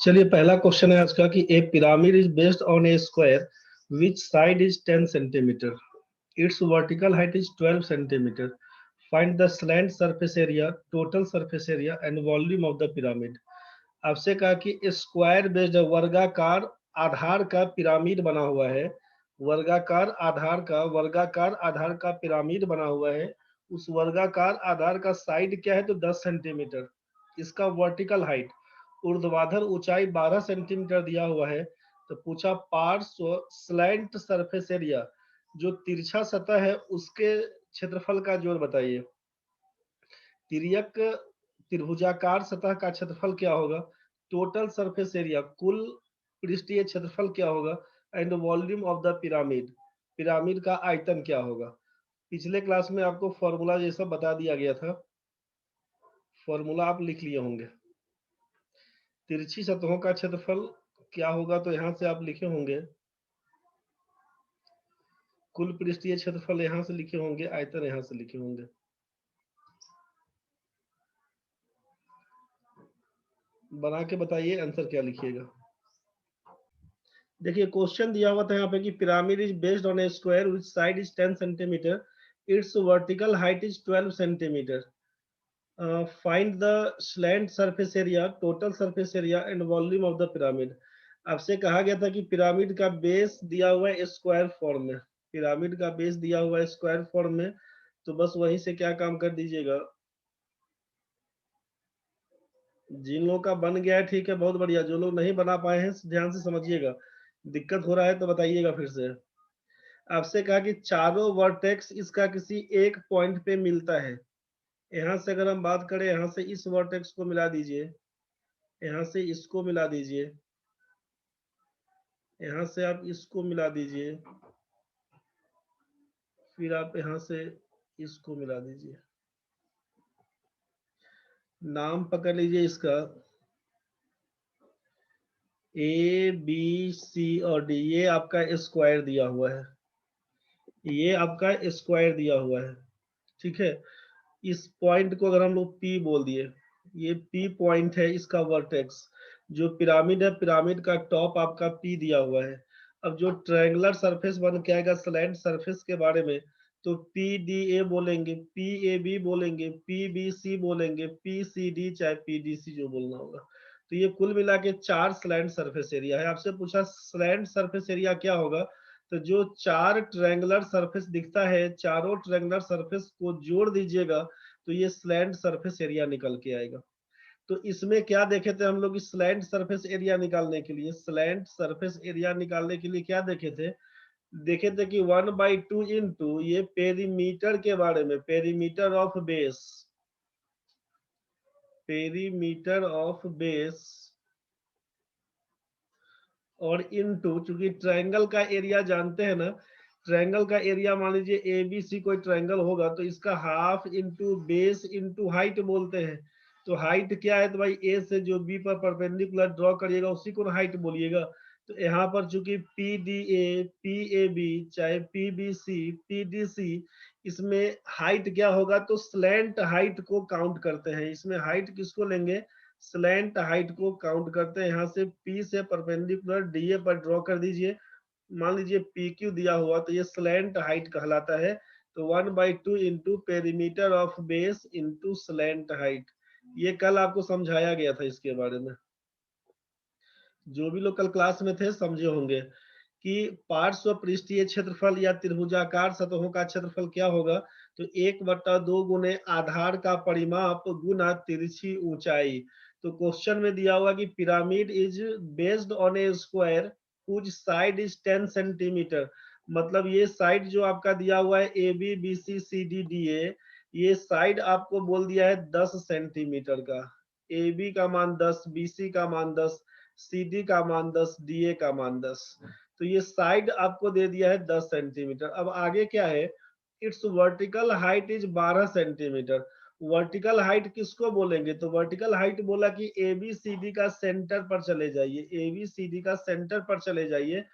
चलिए पहला क्वेश्चन है आज का कि a pyramid is based on a square which side is 10 centimetre, its vertical height is 12 centimetre, find the slant surface area, total surface area and volume of the pyramid. आपसे कहा कि square based वर्गाकार आधार का pyramid बना हुआ है, वर्गाकार आधार का पिरामिड बना हुआ है। उस वर्गाकार आधार का साइड क्या है तो 10 सेंटीमीटर, इसका वर्टिकल हाइट ऊर्ध्वाधर ऊंचाई 12 सेंटीमीटर दिया हुआ है। तो पूछा पार्श्व स्लैंट सरफेस एरिया, जो तिरछा सतह है उसके क्षेत्रफल का जोड़ बताइए। तिर्यक त्रिभुजाकार सतह का क्षेत्रफल क्या होगा, टोटल सरफेस एरिया कुल पृष्ठीय क्षेत्रफल क्या होगा, and volume of the pyramid, pyramid का आयतन क्या होगा। पिछले क्लास में आपको फॉर्मूला जैसा बता दिया गया था, फॉर्मूला आप लिख लिए होंगे। तिरछी सतहों का क्षेत्रफल क्या होगा तो यहां से आप लिखे होंगे, कुल पृष्ठीय क्षेत्रफल यहां से लिखे होंगे, आयतन यहां से लिखे होंगे। बना के बताइए आंसर क्या लिखिएगा। देखिए क्वेश्चन दिया हुआ था यहाँ पे कि pyramid is based on a square which side is 10 centimetre, its vertical height is 12 centimetre, find the slant surface area, total surface area and volume of the pyramid. आपसे कहा गया था कि पिरामिड का बेस दिया हुआ है स्क्वायर फॉर्म में, पिरामिड का बेस दिया हुआ है स्क्वायर फॉर्म में, तो बस वहीं से क्या काम कर दीजिएगा। जिन लोगों का बन गया है ठीक है, बहुत बढ़िया। जो लोग नहीं बना पाए हैं ध्यान से समझिएगा, दिक्कत हो रहा है तो बताइएगा फिर से। आपसे कहा कि चारों वर्टेक्स इसका किसी एक पॉइंट पे मिलता है। यहां से अगर हम बात करें, यहां से इस वर्टेक्स को मिला दीजिए, यहां से इसको मिला दीजिए, यहां से आप इसको मिला दीजिए, फिर आप यहां से इसको मिला दीजिए। नाम पकड़ लीजिए इसका, ए बी सी और डी, ये आपका स्क्वायर दिया हुआ है, ये आपका स्क्वायर दिया हुआ है, ठीक है। इस पॉइंट को अगर हम लोग पी बोल दिए, ये पी पॉइंट है इसका वर्टेक्स। जो पिरामिड है, पिरामिड का टॉप आपका पी दिया हुआ है। अब जो ट्रायंगुलर सरफेस बन के आएगा स्लैंट सरफेस के बारे में, तो पी डी ए बोलेंगे, पी ए बी बोलेंगे, पी बी सी बोलेंगे, पी सी डी चाहे पी डी सी जो बोलना होगा। तो ये कुल मिला के 4 स्लैंट सरफेस एरिया है। आपसे पूछा स्लैंट सरफेस एरिया क्या होगा, तो जो 4 ट्रायंगुलर सरफेस दिखता है, चारों ट्रायंगुलर सरफेस को जोड़ दीजिएगा तो ये स्लैंट सरफेस एरिया निकल के आएगा। तो इसमें क्या देखे थे हम लोग, स्लैंट सरफेस एरिया निकालने के लिए, स्लैंट सरफेस एरिया निकालने के लिए क्या देखे थे, देखे थे कि 1/2 इंटू ये पेरीमीटर के बारे में, perimeter of base, perimeter of base, और इनटू, चूंकि ट्रायंगल का एरिया जानते हैं ना, ट्रायंगल का एरिया मान लीजिए ए बी सी कोई ट्रायंगल होगा तो इसका half into base into height बोलते हैं। तो हाइट क्या है, तो भाई ए से जो बी पर परपेंडिकुलर ड्रॉ करिएगा उसी को हाइट बोलिएगा। तो यहाँ पर चूंकि p d a, p a b चाहे p b c, p d c, इसमें हाइट क्या होगा तो स्लैंट हाइट को काउंट करते हैं। इसमें हाइट किसको लेंगे, स्लैंट हाइट को काउंट करते हैं। यहाँ से P से परपेंडिकुलर DA पर ड्रॉ कर दीजिए, मान लीजिए PQ दिया हुआ तो ये स्लैंट हाइट कहलाता है। तो 1/2 into perimeter of base into slant height, ये कल आपको समझाया गया था इसके बारे में। जो भी लोग कल क्लास में थे समझे होंगे कि पार्श्व पृष्ठीय क्षेत्रफल या त्रिभुजाकार सतहों का क्षेत्रफल क्या होगा, तो 1/2 गुने आधार का परिमाप गुना तिरछी ऊंचाई। तो क्वेश्चन में दिया हुआ कि pyramid is based on a square कुछ साइड इज 10 सेंटीमीटर, मतलब ये साइड जो आपका दिया हुआ है a b b c c d d a, ये साइड आपको बोल दिया है 10 सेंटीमीटर का। ए बी का मान 10, बी सी का मान 10, सी डी का मान 10, डी ए का मान 10। तो ये साइड आपको दे दिया है 10 सेंटीमीटर। अब आगे क्या है, it's vertical height is 12 centimetre. Vertical height किसको बोलेंगे, तो वर्टिकल हाइट बोला कि ए बी सी डी का सेंटर पर चले जाइए, ए बी सी डी का सेंटर पर चले जाइए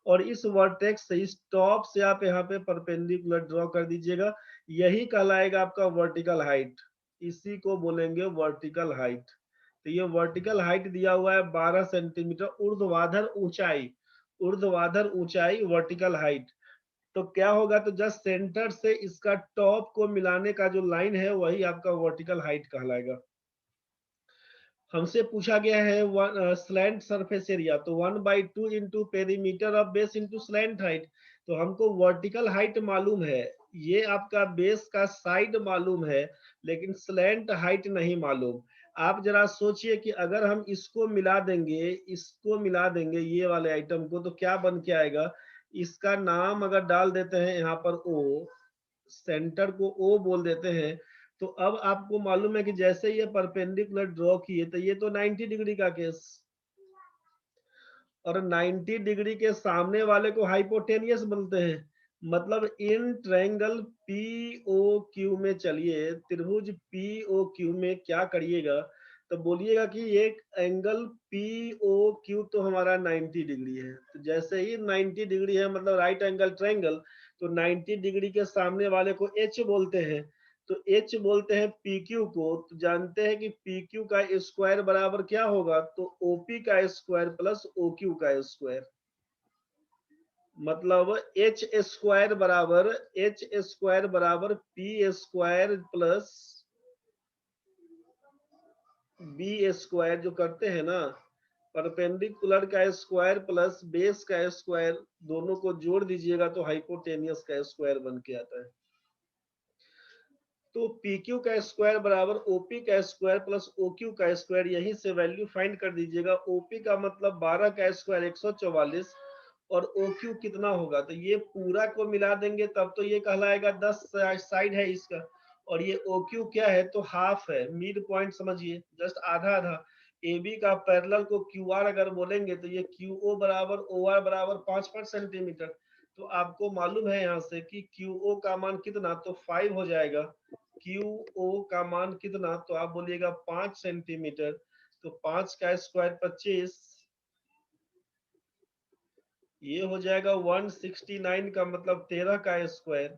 और इस वर्टेक्स से, इस टॉप से आप यहाँ पे परपेंडिकुलर ड्रॉ कर दीजिएगा, यही कहलाएगा आपका वर्टिकल हाइट, इसी को बोलेंगे वर्टिकल हाइट। तो ये वर्टिकल हाइट दिया हुआ है 12 सेंटीमीटर, ऊर्ध्वाधर ऊंचाई, ऊर्ध्वाधर ऊंचाई वर्टिकल हाइट। तो क्या होगा, तो जस्ट सेंटर से इसका टॉप को मिलाने का जो लाइन है वही आपका वर्टिकल हाइट कहलाएगा। हमसे पूछा गया है स्लैंट सरफेस एरिया, तो 1/2 into perimeter of base into slant height. तो हमको वर्टिकल हाइट मालूम है, ये आपका बेस का साइड मालूम है, लेकिन स्लैंट हाइट नहीं मालूम। आप जरा सोचिए कि अगर हम इसको मिला देंगे, इसको मिला देंगे ये वाले आइटम को, तो क्या बन के आएगा, इसका नाम अगर डाल देते हैं यहाँ पर ओ, सेंटर को ओ बोल देते हैं, तो अब आपको मालूम है कि जैसे ये परपेंडिकुलर ड्रॉ किए तो ये तो 90 डिग्री का केस, और 90 डिग्री के सामने वाले को हाइपोटेनियस बोलते हैं। मतलब इन ट्रायंगल पीओक्यू में, चलिए त्रिभुज पीओक्यू में क्या करिएगा, तो बोलिएगा कि एक एंगल पीओक्यू तो हमारा 90 डिग्री है, तो जैसे ही 90 डिग्री है मतलब राइट एंगल ट्रायंगल, तो 90 डिग्री के सामने वाले को एच बोलते हैं, तो एच बोलते हैं पीक्यू को। तो जानते हैं कि पीक्यू का स्क्वायर बराबर क्या होगा, तो ओपी का स्क्वायर प्लस ओक्यू का स्क्वायर, मतलब एच स्क्वायर बराबर p square plus b square, जो करते हैं ना, परपेंडिकुलर का स्क्वायर प्लस बेस का स्क्वायर, दोनों को जोड़ दीजिएगा तो हाइपोटेनियस का स्क्वायर बन के आता है। तो PQ का स्क्वायर बराबर OP का स्क्वायर प्लस OQ का स्क्वायर, यहीं से वैल्यू फाइंड कर दीजिएगा। OP का मतलब 12 का स्क्वायर 144, और OQ कितना होगा, तो ये पूरा को मिला देंगे तब तो ये कहलाएगा 10 साइड है इसका, और ये OQ क्या है, तो हाफ है, मिड पॉइंट समझिए, जस्ट आधा आधा। AB का पैरेलल को QR अगर बोलेंगे तो ये QO बराबर OR बराबर 5 सेंटीमीटर। तो आपको मालूम है यहाँ से कि QO का मान कितना, तो 5 हो जाएगा। QO का मान कितना, तो आप बोलिएगा 5 सेंटीमीटर, तो 5 का स्क्वायर 25, ये हो जाएगा 169 का मतलब 13 का स्क्वायर।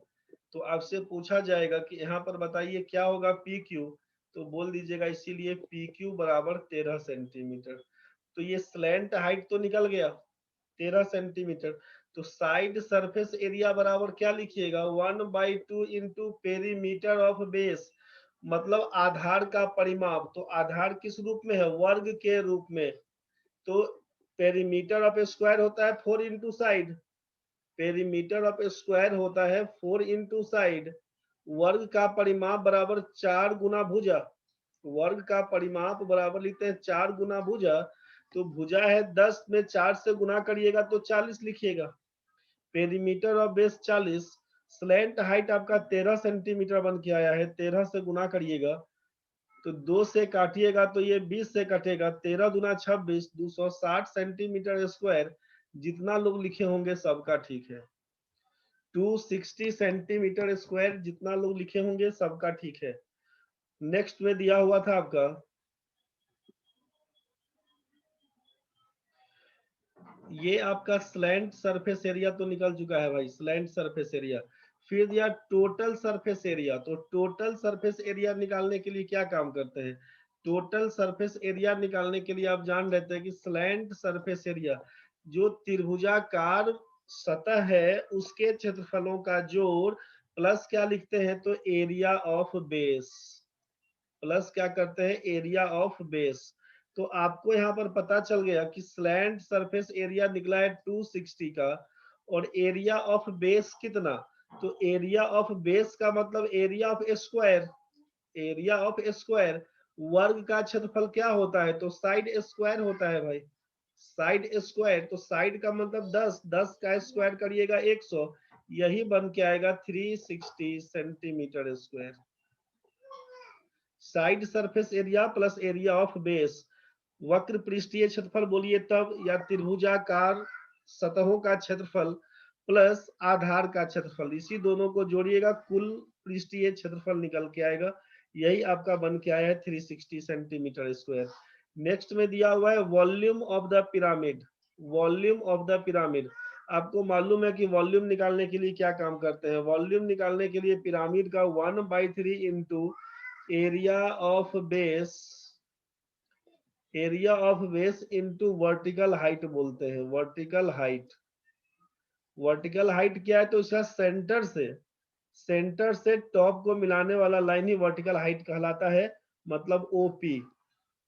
तो आपसे पूछा जाएगा कि यहाँ पर बताइए क्या होगा PQ, तो बोल दीजिएगा इसीलिए PQ बराबर 13 सेंटीमीटर। तो ये स्लैंट हाइट तो निकल गया 13 सेंटीमीटर। तो साइड सरफेस एरिया बराबर क्या लिखिएगा, 1/2 इंटू पेरीमीटर ऑफ बेस, मतलब आधार का परिमाप। तो आधार किस रूप में है, वर्ग के रूप में। तो पेरीमीटर ऑफ स्क्वायर होता है 4 into side, perimeter of square होता है 4 इंटू साइड। वर्ग का परिमाप बराबर 4 गुना भुजा, वर्ग का परिमाप बराबर लिखते हैं 4 गुना भुजा। तो भुजा है 10 में 4 से गुना करिएगा तो 40 लिखिएगा, perimeter of base 40, slant height आपका 13 सेंटीमीटर बन के आया है, 13 से गुना करिएगा तो 2 से काटिएगा तो ये 20 से कटेगा, 13 दूना 26, 260 सेंटीमीटर स्क्वायर। जितना लोग लिखे होंगे सबका ठीक है, 260 सेंटीमीटर स्क्वायर, जितना लोग लिखे होंगे सबका ठीक है। नेक्स्ट में दिया हुआ था आपका, ये आपका स्लैंट सरफेस एरिया तो निकल चुका है भाई, स्लैंट सरफेस एरिया। फिर दिया टोटल सरफेस एरिया, तो टोटल सरफेस एरिया निकालने के लिए क्या काम करते हैं, टोटल सरफेस एरिया निकालने के लिए आप जान लेते हैं कि स्लैंट सरफेस एरिया, जो त्रिभुजाकार सतह है उसके क्षेत्रफलों का जोड़, प्लस क्या लिखते हैं, तो एरिया ऑफ बेस, प्लस क्या करते हैं, एरिया ऑफ बेस। तो आपको यहाँ पर पता चल गया कि स्लैंट सरफेस एरिया निकला है 260 का, और एरिया ऑफ बेस कितना, तो एरिया ऑफ बेस का मतलब area of square, area of square वर्ग का क्षेत्रफल क्या होता है? तो साइड स्क्वायर होता है भाई, साइड स्क्वायर। तो साइड का मतलब 10, 10 का स्क्वायर करिएगा 100, यही बन के आएगा 360 centimetre square. Side surface area plus area of base, वक्र पृष्ठीय क्षेत्रफल बोलिए तब, या त्रिभुजाकार सतहों का क्षेत्रफल प्लस आधार का क्षेत्रफल, इसी दोनों को जोड़िएगा, कुल पृष्ठीय क्षेत्रफल निकल के आएगा। यही आपका बन के आया है 360 सेंटीमीटर स्क्वायर। नेक्स्ट में दिया हुआ है volume of the pyramid. Volume of the pyramid, आपको मालूम है कि वॉल्यूम निकालने के लिए क्या काम करते हैं? वॉल्यूम निकालने के लिए पिरामिड का 1/3 into area of base, area of base into vertical height बोलते हैं। वर्टिकल हाइट, वर्टिकल हाइट क्या है? तो इसका सेंटर से टॉप को मिलाने वाला लाइन ही वर्टिकल हाइट कहलाता है, मतलब ओपी।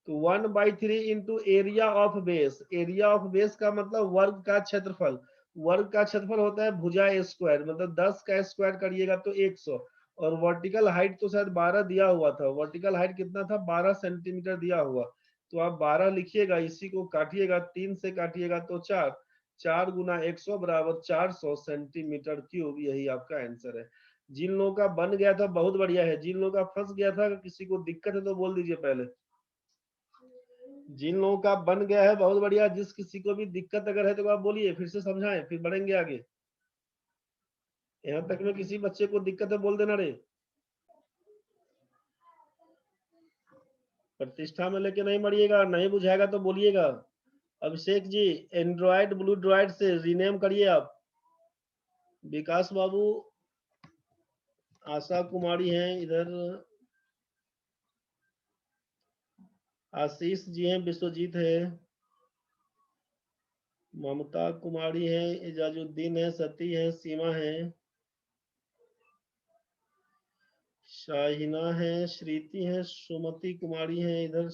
तो 1/3 into area of base, area of base का मतलब वर्ग का क्षेत्रफल, वर्ग का क्षेत्रफल होता है भुजा स्क्वायर, मतलब 10 का स्क्वायर करिएगा तो 100, और वर्टिकल हाइट तो शायद 12 दिया हुआ था। वर्टिकल हाइट कितना था? 12 सेंटीमीटर दिया हुआ, तो आप 12 लिखिएगा, इसी को काटिएगा, 3 से काटिएगा तो 4, 4 गुना 100 बराबर 400 सेंटीमीटर क्यूब। यही आपका आंसर है। जिन लोगों का बन गया था बहुत बढ़िया है, जिन लोगों का फंस गया था, किसी को दिक्कत है तो बोल दीजिए पहले। जिन लोगों का बन गया है बहुत बढ़िया, जिस किसी को भी दिक्कत अगर है तो आप बोलिए, फिर से समझाएं, फिर बढ़ेंगे आगे। यहाँ तक में किसी बच्चे को दिक्कत है बोल देना रे। प्रतिष्ठा में लेके नहीं मरिएगा, नहीं बुझाएगा तो बोलिएगा। Abhishek ji, Android blue droid से रीनेम करिए आप। विकास बाबू, आशा कुमारी हैं इधर, आशीष जी हैं, विश्वजीत है, ममता कुमारी है, एजाजुद्दीन है, सती है, सीमा है, शाहिना है, श्रीति है, सुमति कुमारी है इधर,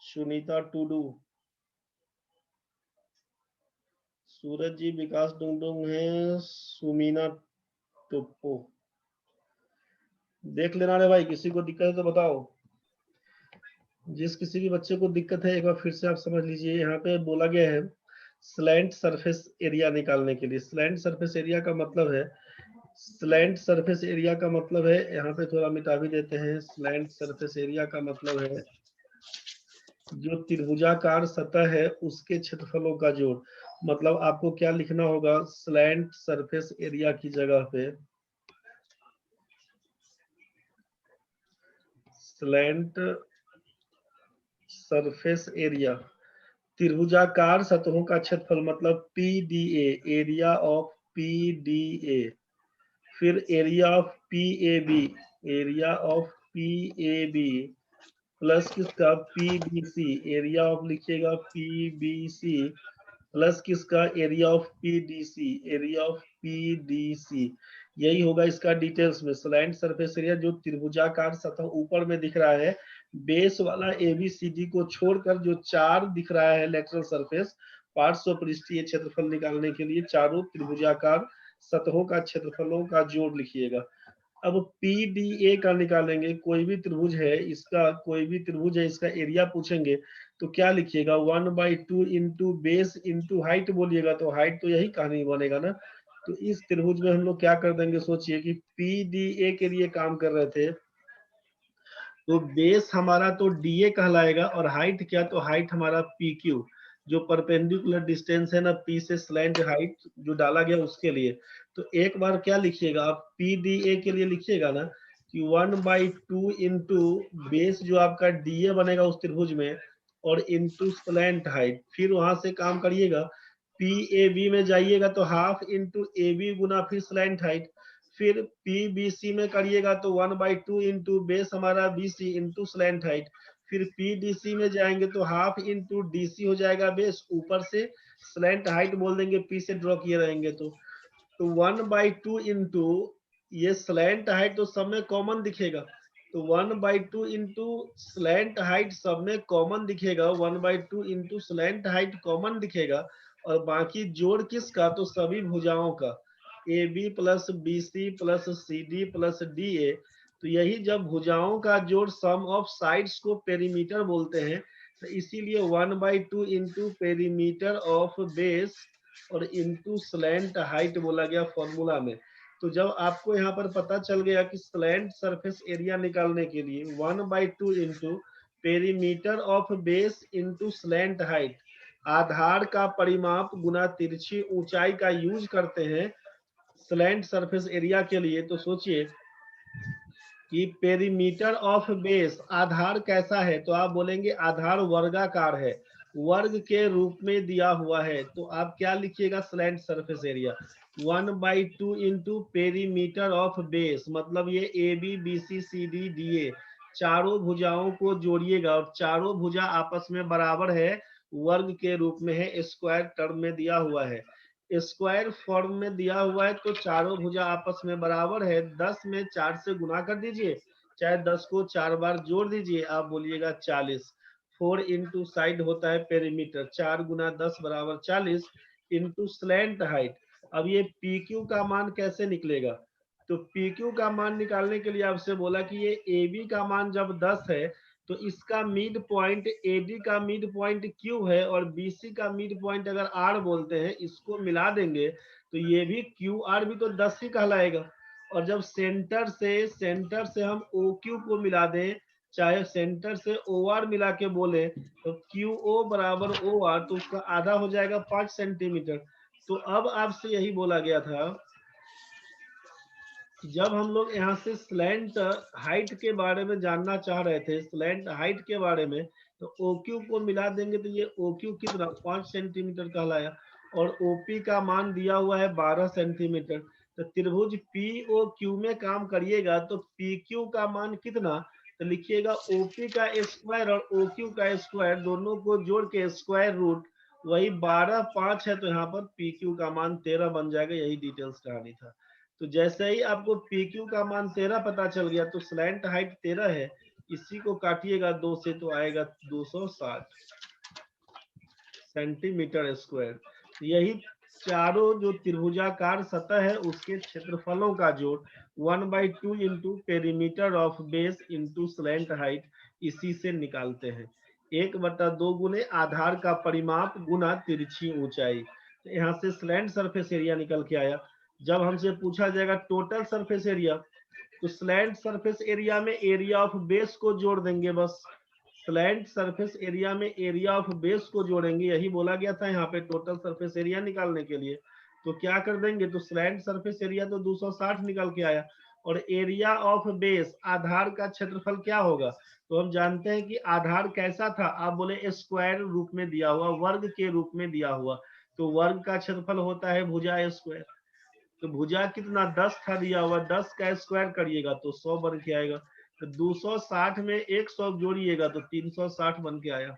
सुनीता टुडू, सूरज जी, विकास डुंगडुंग है, सुमीना टोप्पो। देख लेना रे भाई, किसी को दिक्कत है तो बताओ। जिस किसी भी बच्चे को दिक्कत है एक बार फिर से आप समझ लीजिए। यहाँ पे बोला गया है स्लैंट सरफेस एरिया निकालने के लिए। स्लैंट सरफेस एरिया का मतलब है, स्लैंट सरफेस एरिया का मतलब है, यहाँ पे थोड़ा मिटा भी देते हैं। स्लैंट सरफेस एरिया का मतलब है जो त्रिभुजाकार सतह है उसके क्षेत्रफलों का जोड़। मतलब आपको क्या लिखना होगा? स्लैंट सरफेस एरिया की जगह पे स्लैंट सरफेस एरिया, त्रिभुजाकार सतहों का क्षेत्रफल मतलब पीडीए, एरिया ऑफ पीडीए, फिर area of PAB, area of PAB plus किसका? पीबीसी, एरिया ऑफ लिखिएगा पीबीसी प्लस किसका? Area of PDC, area of PDC. यही होगा इसका डिटेल्स में। स्लैंट सरफेस एरिया जो त्रिभुजाकार सतह ऊपर में दिख रहा है, बेस वाला एबीसीडी को छोड़कर जो 4 दिख रहा है लेटरल सरफेस, पार्श्व पृष्ठीय क्षेत्रफल निकालने के लिए चारों त्रिभुजाकार सतहों का क्षेत्रफलों का जोड़ लिखिएगा। अब पीडीए का निकालेंगे, कोई भी त्रिभुज है इसका, कोई भी त्रिभुज है इसका एरिया पूछेंगे तो क्या लिखिएगा? 1/2 इंटू बेस इंटू हाइट बोलिएगा, तो हाइट तो यही कहानी बनेगा ना। तो इस त्रिभुज में हम लोग क्या कर देंगे? सोचिए कि पीडीए के लिए काम कर रहे थे, तो बेस हमारा तो डीए कहलाएगा, और हाइट क्या? तो हाइट हमारा पीक्यू, जो परपेंडिकुलर डिस्टेंस है ना पी से स्लैंट हाइट जो डाला गया उसके लिए। तो एक बार क्या लिखिएगा आप? पीडीए के लिए लिखिएगा ना कि 1/2 इंटू बेस जो आपका डीए बनेगा उस त्रिभुज में, और इंटू स्लैंट हाइट। फिर वहां से काम करिएगा, पीएबी में जाइएगा तो हाफ इंटू एबी गुना फिर स्लैंट हाइट। फिर पीबीसी में करिएगा तो 1/2 इंटू बेस हमारा बीसी इंटू स्लैंट हाइट। फिर पीडीसी में जाएंगे तो हाफ इंटू डीसी हो जाएगा बेस, ऊपर से स्लैंट हाइट बोल देंगे, पी से ड्रॉ किए रहेंगे तो 1/2 इंटू ये स्लैंट हाइट तो सब में कॉमन दिखेगा, तो 1/2 इंटू स्लैंट हाइट सब में कॉमन दिखेगा, 1/2 इंटू स्लैंट हाइट कॉमन दिखेगा, और बाकी जोड़ किसका? तो सभी भुजाओं का, a b plus b c plus c d plus d a, तो यही जब भुजाओं का जोड़ सम ऑफ साइड्स को पेरीमीटर बोलते हैं, तो इसीलिए 1/2 इंटू पेरीमीटर ऑफ बेस और इंटू स्लैंट हाइट बोला गया फॉर्मूला में। तो जब आपको यहाँ पर पता चल गया कि स्लैंट सरफेस एरिया निकालने के लिए 1/2 into perimeter of base into slant height, आधार का परिमाप गुना तिरछी ऊंचाई का यूज करते हैं स्लैंट सरफेस एरिया के लिए, तो सोचिए कि पेरीमीटर ऑफ बेस आधार कैसा है, तो आप बोलेंगे आधार वर्गाकार है, वर्ग के रूप में दिया हुआ है, तो आप क्या लिखिएगा slant surface area 1/2 into perimeter of base, मतलब ये a b b c c d d a चारों भुजाओं को जोड़िएगा और चारों भुजा आपस में बराबर है, वर्ग के रूप में है, स्क्वायर टर्म में दिया हुआ है, स्क्वायर फॉर्म में दिया हुआ है, तो चारों भुजा आपस में बराबर है, 10 में 4 से गुना कर दीजिए, चाहे 10 को 4 बार जोड़ दीजिए, आप बोलिएगा 40। 4 इंटू साइड होता है पेरीमीटर, 4 गुना 10 बराबर 40 इंटू स्लैंट हाइट। अब ये पी क्यू का मान कैसे निकलेगा, तो पी क्यू का मान निकालने के लिए आपसे बोला कि ये ए बी का मान जब 10 है तो इसका मिड पॉइंट एडी का मिड पॉइंट क्यू है और बीसी का मिड पॉइंट अगर आर बोलते हैं, इसको मिला देंगे तो ये भी क्यू आर भी तो 10 ही कहलाएगा। और जब सेंटर से हम ओ क्यू को मिला दें, चाहे सेंटर से ओ आर मिला के बोले, तो क्यू ओ बराबर ओ आर, तो उसका आधा हो जाएगा 5 सेंटीमीटर। तो अब आपसे यही बोला गया था, जब हम लोग यहाँ से स्लैंट हाइट के बारे में जानना चाह रहे थे, स्लैंट हाइट के बारे में, तो OQ को मिला देंगे तो ये OQ कितना 5 सेंटीमीटर कहलाया और OP का मान दिया हुआ है 12 सेंटीमीटर। तो त्रिभुज POQ में काम करिएगा तो PQ का मान कितना, तो लिखिएगा OP का स्क्वायर और OQ का स्क्वायर दोनों को जोड़ के स्क्वायर रूट, वही 12 5 है, तो यहाँ पर PQ का मान 13 बन जाएगा। यही डिटेल्स कहानी था। तो जैसे ही आपको PQ का मान 13 पता चल गया, तो स्लैंट हाइट 13 है, इसी को काटिएगा 2 से तो आएगा 260 सेंटीमीटर स्क्वायर। यही चारों जो त्रिभुजाकार सतह है उसके क्षेत्रफलों का जोड़ 1/2 into perimeter of base into slant height, इसी से निकालते हैं। 1/2 गुने आधार का परिमाप गुना तिरछी ऊंचाई। तो यहाँ से स्लैंट सरफेस एरिया निकल के आया। जब हमसे पूछा जाएगा टोटल सरफेस एरिया, तो स्लैंट सरफेस एरिया में एरिया ऑफ बेस को जोड़ देंगे, बस स्लैंट सरफेस एरिया में एरिया ऑफ बेस को जोड़ेंगे, यही बोला गया था यहाँ पे टोटल सरफेस एरिया निकालने के लिए। तो क्या कर देंगे, तो स्लैंट सरफेस एरिया तो 260 निकल के आया और एरिया ऑफ बेस आधार का क्षेत्रफल क्या होगा, तो हम जानते हैं कि आधार कैसा था, आप बोले स्क्वायर रूप में दिया हुआ, वर्ग के रूप में दिया हुआ, तो वर्ग का क्षेत्रफल होता है भुजा स्क्वायर। तो भुजा कितना 10 था दिया हुआ, 10 का स्क्वायर करिएगा तो 100 बन के आएगा, तो 260 में 100 जोड़िएगा तो 360 बन के आया।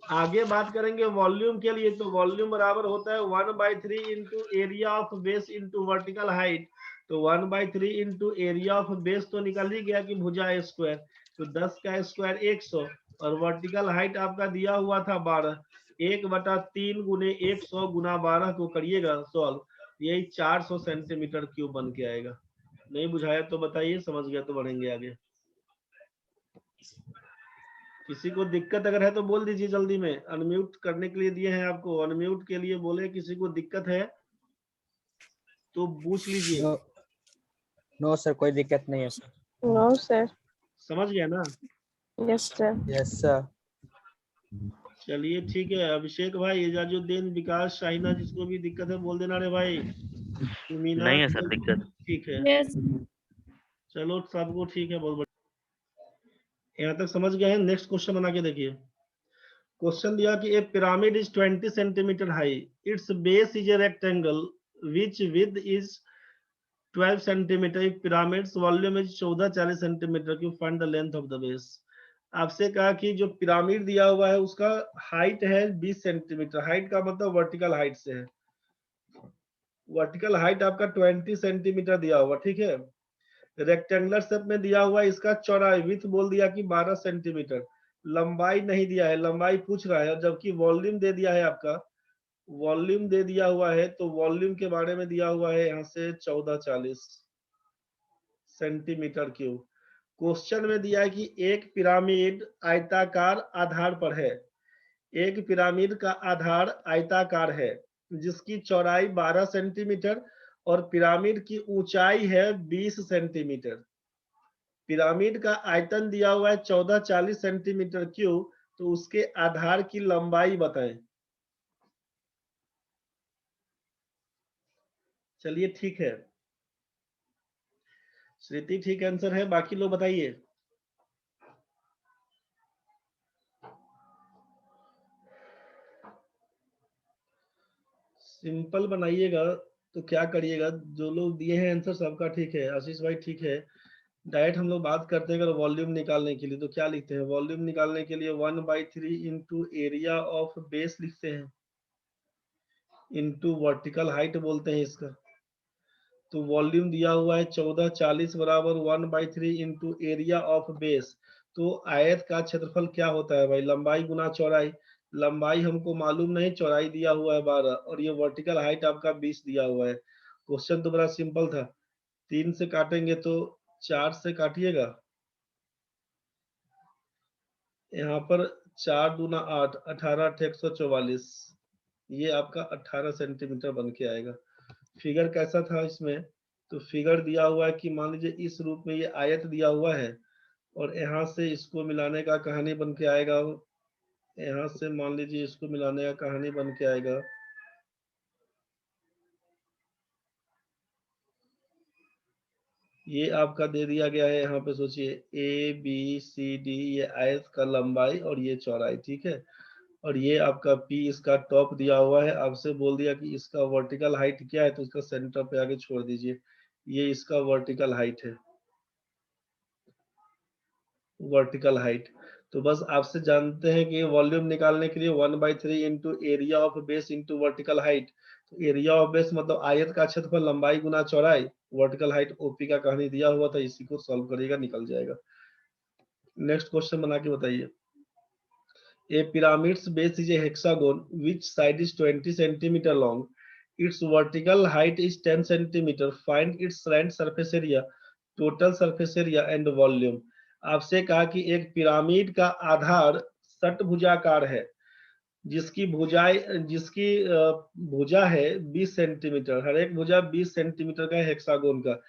आगे बात करेंगे वॉल्यूम के लिए, तो वॉल्यूम बराबर होता है 1/3 into area of base into vertical height. तो 1/3 इंटू एरिया ऑफ बेस तो निकल ही गया कि भुजा स्क्वायर, तो 10 का स्क्वायर 100 और वर्टिकल हाइट आपका दिया हुआ था 12, 1/3 गुने 100 गुना 12 को करिएगा सॉल्व, यही 400 सेंटीमीटर क्यूब बन के आएगा। नहीं बुझाया तो बताइए, समझ गया तो बढ़ेंगे आगे। किसी को दिक्कत अगर है तो बोल दीजिए जल्दी में, अनम्यूट करने के लिए दिए हैं आपको, अनम्यूट के लिए बोले, किसी को दिक्कत है तो पूछ लीजिए। नो सर, कोई दिक्कत नहीं है सर। No sir. समझ गया ना? Yes sir. Yes sir. चलिए ठीक है, अभिषेक भाई, एजाजुद्दीन, विकास, शाहिना, जिसको भी दिक्कत है बोल देना रे भाई। मीना नहीं है सर दिक्कत। ठीक है, यस। चलो सबको ठीक है, बहुत बढ़िया, यहाँ तक समझ गए हैं। नेक्स्ट क्वेश्चन बना के देखिए। क्वेश्चन दिया कि a pyramid is 20 centimetre high, its base is a rectangle which width is 12 centimetre, pyramids volume is 1440 centimetre, cube find the length of the base. आपसे कहा कि जो पिरामिड दिया हुआ है उसका हाइट है 20 सेंटीमीटर, हाइट का मतलब वर्टिकल हाइट से है, वर्टिकल हाइट आपका 20 सेंटीमीटर दिया हुआ, ठीक है। रेक्टेंगुलर शेप में दिया हुआ, इसका चौड़ाई विथ बोल दिया कि 12 सेंटीमीटर, लंबाई नहीं दिया है, लंबाई पूछ रहा है, जबकि वॉल्यूम दे दिया है आपका, वॉल्यूम दे दिया हुआ है, तो वॉल्यूम के बारे में दिया हुआ है यहाँ से 1440 सेंटीमीटर क्यूब। क्वेश्चन में दिया है कि एक पिरामिड आयताकार आधार पर है। एक पिरामिड का आधार आयताकार है जिसकी चौड़ाई 12 सेंटीमीटर और पिरामिड की ऊंचाई है 20 सेंटीमीटर। पिरामिड का आयतन दिया हुआ है 1440 सेंटीमीटर क्यूब, तो उसके आधार की लंबाई बताएं। चलिए ठीक है, श्रुति ठीक आंसर है, बाकी लोग बताइए। सिंपल बनाइएगा तो क्या करिएगा, जो लोग दिए हैं आंसर सबका ठीक है, आशीष भाई ठीक है। डायरेक्ट हम लोग बात करते हैं अगर वॉल्यूम निकालने के लिए, तो क्या लिखते हैं? वॉल्यूम निकालने के लिए 1/3 इंटू एरिया ऑफ बेस लिखते हैं, इंटू वर्टिकल हाइट बोलते हैं इसका। तो वॉल्यूम दिया हुआ है 1440 बराबर 1/3 इंटू एरिया ऑफ बेस। तो आयत का क्षेत्रफल क्या होता है भाई? लंबाई गुना चौड़ाई। लंबाई हमको मालूम नहीं, चौड़ाई दिया हुआ है 12 और ये वर्टिकल हाइट आपका 20 दिया हुआ है। क्वेश्चन तो बड़ा सिंपल था। 3 से काटेंगे तो 4 से काटिएगा, यहाँ पर 4 दूना 8, 18 8 144, ये आपका 18 सेंटीमीटर बन के आएगा। फिगर कैसा था इसमें? तो फिगर दिया हुआ है कि मान लीजिए इस रूप में ये आयत दिया हुआ है और यहाँ से इसको मिलाने का कहानी बन के आएगा। यहाँ से मान लीजिए इसको मिलाने का कहानी बन के आएगा, ये आपका दे दिया गया है यहाँ पे, सोचिए ए बी सी डी, ये आयत का लंबाई और ये चौड़ाई, ठीक है। और ये आपका पी इसका टॉप दिया हुआ है। आपसे बोल दिया कि इसका वर्टिकल हाइट क्या है, तो इसका सेंटर पे आगे छोड़ दीजिए, ये इसका वर्टिकल हाइट है, वर्टिकल हाइट। तो बस आपसे जानते हैं कि वॉल्यूम निकालने के लिए 1/3 into area of base into vertical height. तो एरिया ऑफ बेस मतलब आयत का क्षेत्रफल, लंबाई गुना चौड़ाई, वर्टिकल हाइट ओपी का कहानी दिया हुआ था, इसी को सॉल्व करिएगा, निकल जाएगा। नेक्स्ट क्वेश्चन बना के बताइए। A pyramid's base is a hexagon which side is 20 centimeter long. Its vertical height is 10 centimeter. Find its slant surface area, total surface area and volume. आपसे कहा कि एक पिरामिड का आधार षटभुजाकार है जिसकी भुजा है 20 सेंटीमीटर, हर एक भुजा 20 सेंटीमीटर का है हेक्सागोन का।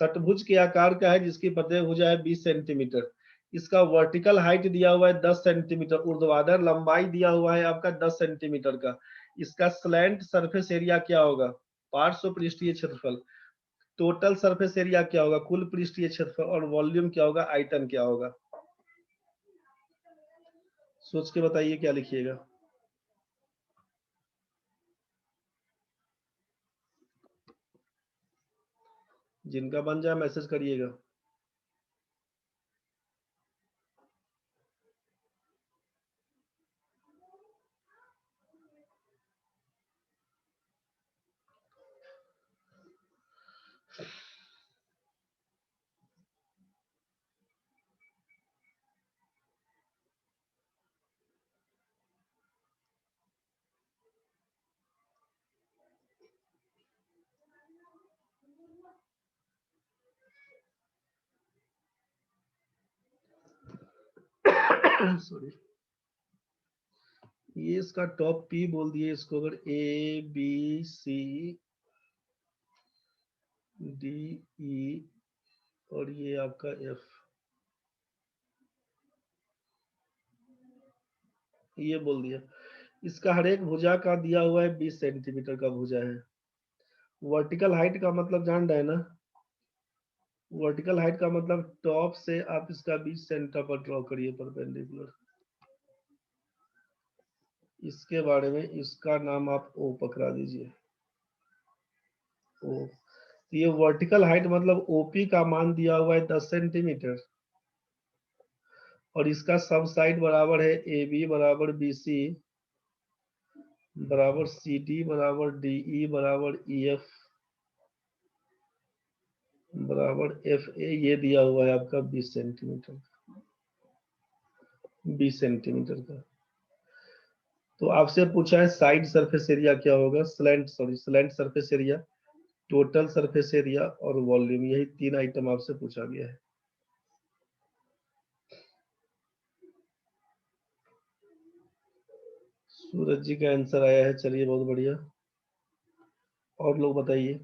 षटभुज के आकार का है जिसकी प्रत्येक भुजा है 20 सेंटीमीटर। इसका वर्टिकल हाइट दिया हुआ है 10 सेंटीमीटर, ऊर्ध्वाधर लंबाई दिया हुआ है आपका 10 सेंटीमीटर का। इसका स्लैंट सरफेस एरिया क्या होगा? पार्श्व पृष्ठीय क्षेत्रफल। टोटल सरफेस एरिया क्या होगा? कुल पृष्ठीय क्षेत्रफल। और वॉल्यूम क्या होगा? आयतन क्या होगा? सोच के बताइए क्या लिखिएगा। जिनका बन जाए मैसेज करिएगा। सॉरी, ये इसका टॉप पी बोल दिए इसको। अगर A B C D E और ये आपका एफ, ये बोल दिया। इसका हर एक भुजा का दिया हुआ है 20 सेंटीमीटर का भुजा है। वर्टिकल हाइट का मतलब जान रहे हैं ना? वर्टिकल हाइट का मतलब टॉप से आप इसका 20 सेंटर पर ड्रॉ करिए परपेंडिकुलर। इसके बारे में इसका नाम आप ओ पकड़ा दीजिए, ओ। ये वर्टिकल हाइट मतलब ओपी का मान दिया हुआ है 10 सेंटीमीटर और इसका सब साइड बराबर है ए बी बराबर बी सी बराबर सी डी बराबर डी ई बराबर ई एफ बराबर एफ ए। ये दिया हुआ है आपका 20 सेंटीमीटर, 20 सेंटीमीटर का। तो आपसे पूछा है साइड सरफेस एरिया क्या होगा? Slant surface area. Total surface area और वॉल्यूम, यही 3 आइटम आपसे पूछा गया है। सूरज जी का आंसर आया है, चलिए बहुत बढ़िया। और लोग बताइए।